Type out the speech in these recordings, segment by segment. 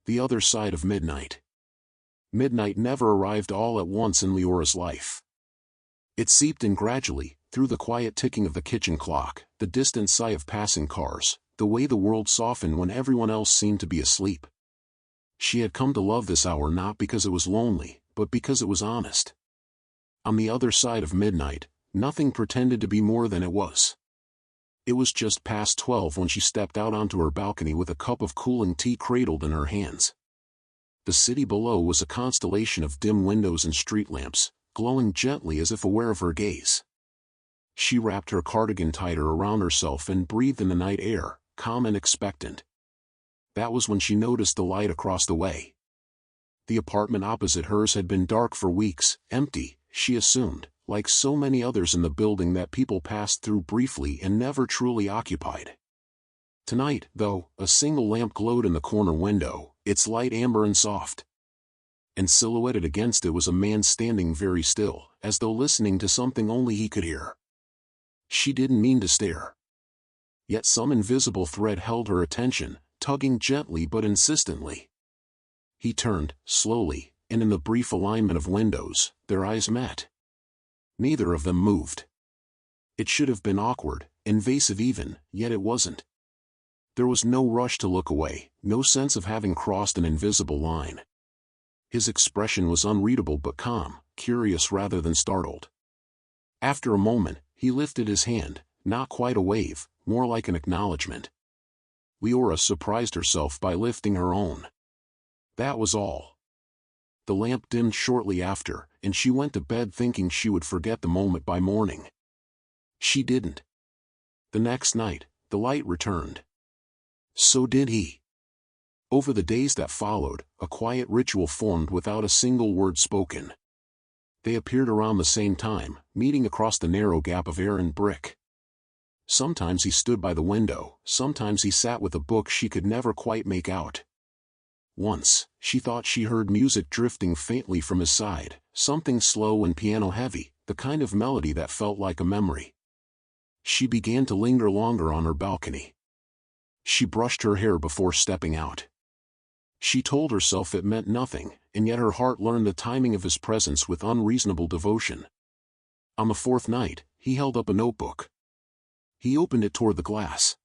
The other side of midnight. Midnight never arrived all at once in Leora's life. It seeped in gradually, through the quiet ticking of the kitchen clock, the distant sigh of passing cars, the way the world softened when everyone else seemed to be asleep. She had come to love this hour not because it was lonely, but because it was honest. On the other side of midnight, nothing pretended to be more than it was. It was just past 12 when she stepped out onto her balcony with a cup of cooling tea cradled in her hands. The city below was a constellation of dim windows and street lamps, glowing gently as if aware of her gaze. She wrapped her cardigan tighter around herself and breathed in the night air, calm and expectant. That was when she noticed the light across the way. The apartment opposite hers had been dark for weeks, empty, she assumed, like so many others in the building that people passed through briefly and never truly occupied. Tonight, though, a single lamp glowed in the corner window, its light amber and soft. And silhouetted against it was a man standing very still, as though listening to something only he could hear. She didn't mean to stare. Yet some invisible thread held her attention, tugging gently but insistently. He turned, slowly, and in the brief alignment of windows, their eyes met. Neither of them moved. It should have been awkward, invasive even, yet it wasn't. There was no rush to look away, no sense of having crossed an invisible line. His expression was unreadable but calm, curious rather than startled. After a moment, he lifted his hand, not quite a wave, more like an acknowledgement. Leora surprised herself by lifting her own. That was all. The lamp dimmed shortly after, and she went to bed thinking she would forget the moment by morning. She didn't. The next night, the light returned. So did he. Over the days that followed, a quiet ritual formed without a single word spoken. They appeared around the same time, meeting across the narrow gap of air and brick. Sometimes he stood by the window, sometimes he sat with a book she could never quite make out. Once, she thought she heard music drifting faintly from his side, something slow and piano-heavy, the kind of melody that felt like a memory. She began to linger longer on her balcony. She brushed her hair before stepping out. She told herself it meant nothing, and yet her heart learned the timing of his presence with unreasonable devotion. On the fourth night, he held up a notebook. He opened it toward the glass.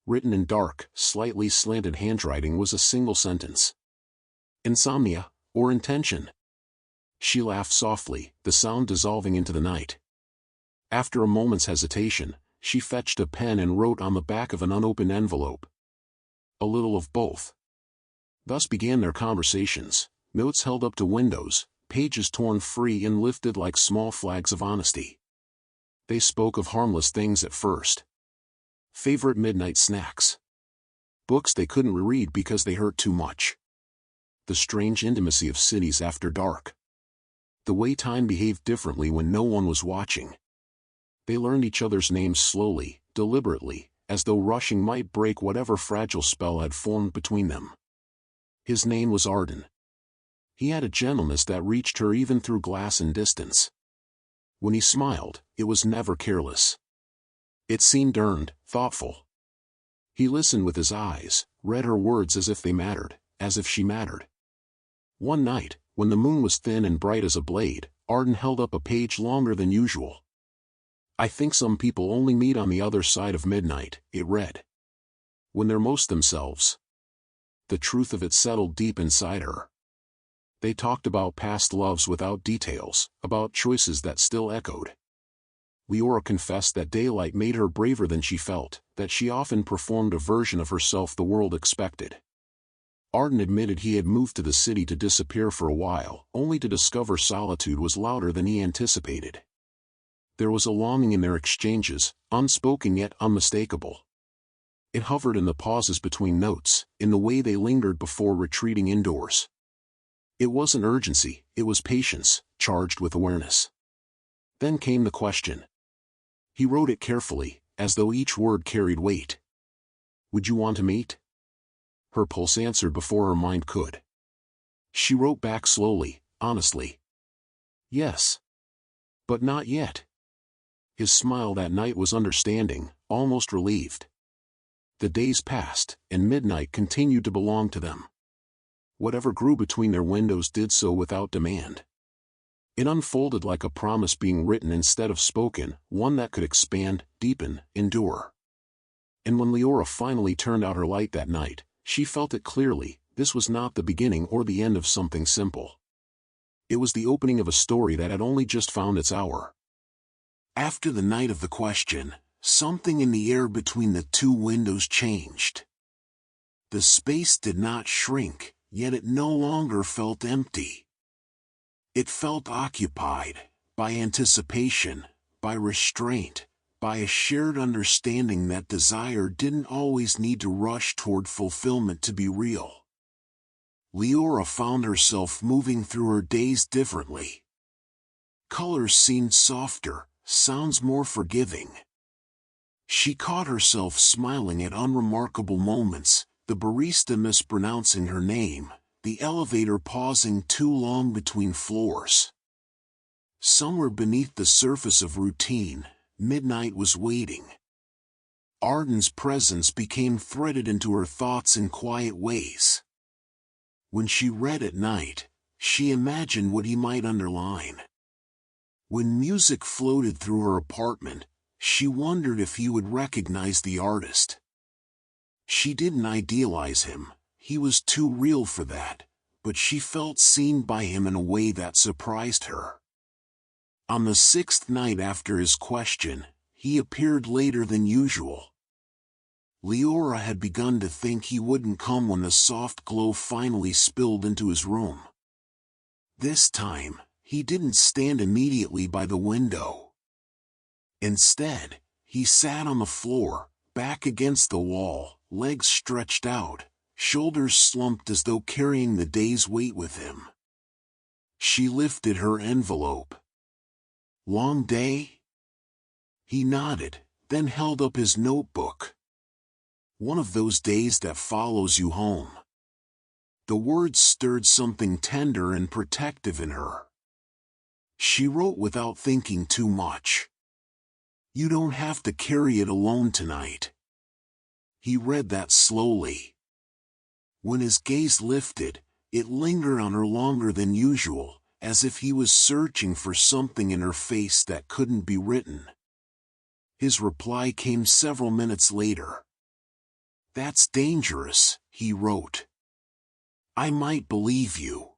Written in dark, slightly slanted handwriting was a single sentence. Insomnia, or intention? She laughed softly, the sound dissolving into the night. After a moment's hesitation, she fetched a pen and wrote on the back of an unopened envelope. A little of both. Thus began their conversations, notes held up to windows, pages torn free and lifted like small flags of honesty. They spoke of harmless things at first. Favorite midnight snacks. Books they couldn't reread because they hurt too much. The strange intimacy of cities after dark. The way time behaved differently when no one was watching. They learned each other's names slowly, deliberately, as though rushing might break whatever fragile spell had formed between them. His name was Arden. He had a gentleness that reached her even through glass and distance. When he smiled, it was never careless. It seemed earned, thoughtful. He listened with his eyes, read her words as if they mattered, as if she mattered. One night, when the moon was thin and bright as a blade, Arden held up a page longer than usual. I think some people only meet on the other side of midnight, it read. When they're most themselves. The truth of it settled deep inside her. They talked about past loves without details, about choices that still echoed. Leora confessed that daylight made her braver than she felt, that she often performed a version of herself the world expected. Arden admitted he had moved to the city to disappear for a while, only to discover solitude was louder than he anticipated. There was a longing in their exchanges, unspoken yet unmistakable. It hovered in the pauses between notes, in the way they lingered before retreating indoors. It wasn't urgency, it was patience, charged with awareness. Then came the question. He wrote it carefully, as though each word carried weight. Would you want to meet? Her pulse answered before her mind could. She wrote back slowly, honestly. Yes. But not yet. His smile that night was understanding, almost relieved. The days passed, and midnight continued to belong to them. Whatever grew between their windows did so without demand. It unfolded like a promise being written instead of spoken, one that could expand, deepen, endure. And when Leora finally turned out her light that night, she felt it clearly. This was not the beginning or the end of something simple. It was the opening of a story that had only just found its hour. After the night of the question, something in the air between the two windows changed. The space did not shrink, yet it no longer felt empty. It felt occupied, by anticipation, by restraint, by a shared understanding that desire didn't always need to rush toward fulfillment to be real. Leora found herself moving through her days differently. Colors seemed softer, sounds more forgiving. She caught herself smiling at unremarkable moments, the barista mispronouncing her name, the elevator pausing too long between floors. Somewhere beneath the surface of routine, midnight was waiting. Arden's presence became threaded into her thoughts in quiet ways. When she read at night, she imagined what he might underline. When music floated through her apartment, she wondered if he would recognize the artist. She didn't idealize him, he was too real for that, but she felt seen by him in a way that surprised her. On the 6th night after his question, he appeared later than usual. Leora had begun to think he wouldn't come when the soft glow finally spilled into his room. This time, he didn't stand immediately by the window. Instead, he sat on the floor, back against the wall, legs stretched out, shoulders slumped as though carrying the day's weight with him. She lifted her envelope. "Long day?" He nodded, then held up his notebook. "One of those days that follows you home." The words stirred something tender and protective in her. She wrote without thinking too much. "You don't have to carry it alone tonight." He read that slowly. When his gaze lifted, it lingered on her longer than usual, as if he was searching for something in her face that couldn't be written. His reply came several minutes later. "That's dangerous," he wrote. "I might believe you."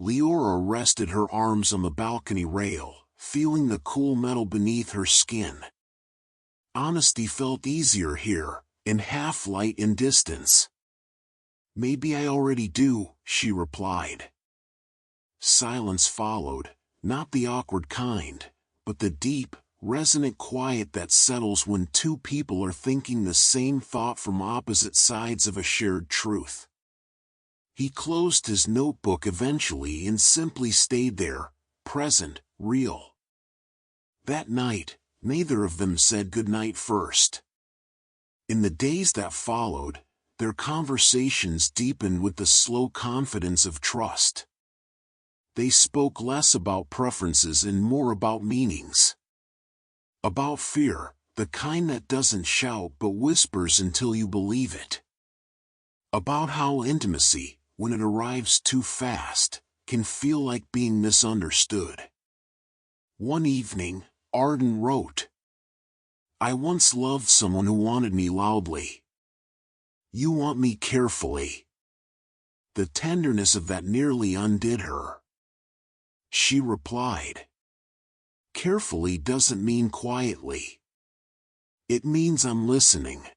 Leora rested her arms on the balcony rail, feeling the cool metal beneath her skin. Honesty felt easier here, in half-light and distance. "Maybe I already do," she replied. Silence followed, not the awkward kind, but the deep, resonant quiet that settles when two people are thinking the same thought from opposite sides of a shared truth. He closed his notebook eventually and simply stayed there, present, real. That night, neither of them said goodnight first. In the days that followed, their conversations deepened with the slow confidence of trust. They spoke less about preferences and more about meanings. About fear, the kind that doesn't shout but whispers until you believe it. About how intimacy, when it arrives too fast, can feel like being misunderstood. One evening, Arden wrote, "I once loved someone who wanted me loudly. You want me carefully." The tenderness of that nearly undid her. She replied, "Carefully doesn't mean quietly. It means I'm listening."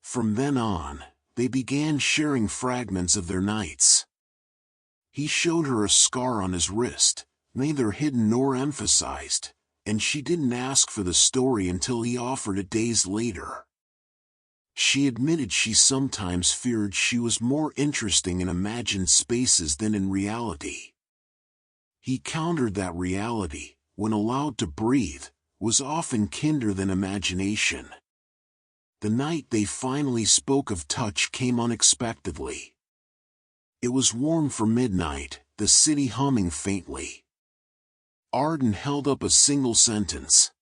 From then on, they began sharing fragments of their nights. He showed her a scar on his wrist, neither hidden nor emphasized, and she didn't ask for the story until he offered it days later. She admitted she sometimes feared she was more interesting in imagined spaces than in reality. He countered that reality, when allowed to breathe, was often kinder than imagination. The night they finally spoke of touch came unexpectedly. It was warm for midnight, the city humming faintly. Arden held up a single sentence.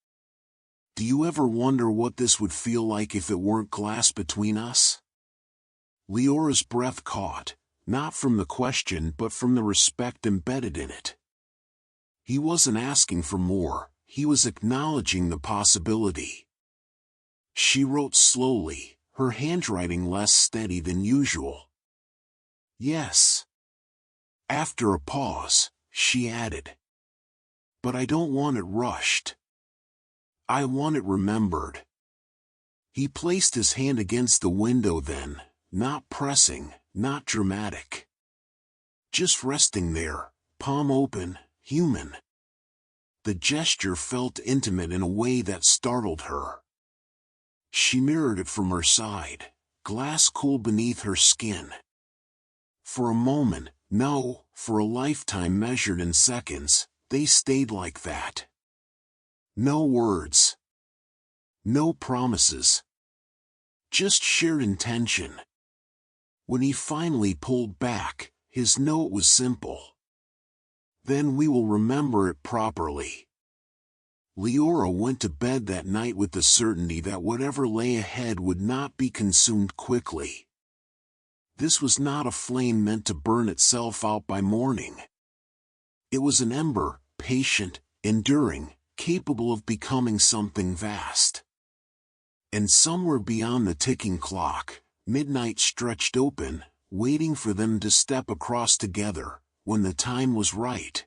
"Do you ever wonder what this would feel like if it weren't glass between us?" Leora's breath caught, not from the question but from the respect embedded in it. He wasn't asking for more, he was acknowledging the possibility. She wrote slowly, her handwriting less steady than usual. Yes. After a pause, she added. But I don't want it rushed. I want it remembered. He placed his hand against the window then, not pressing, not dramatic. Just resting there, palm open, human. The gesture felt intimate in a way that startled her. She mirrored it from her side, glass cool beneath her skin. For a moment, no, for a lifetime measured in seconds, they stayed like that. No words. No promises. Just shared intention. When he finally pulled back, his note was simple. Then we will remember it properly. Leora went to bed that night with the certainty that whatever lay ahead would not be consumed quickly. This was not a flame meant to burn itself out by morning. It was an ember, patient, enduring, capable of becoming something vast. And somewhere beyond the ticking clock, midnight stretched open, waiting for them to step across together, when the time was right.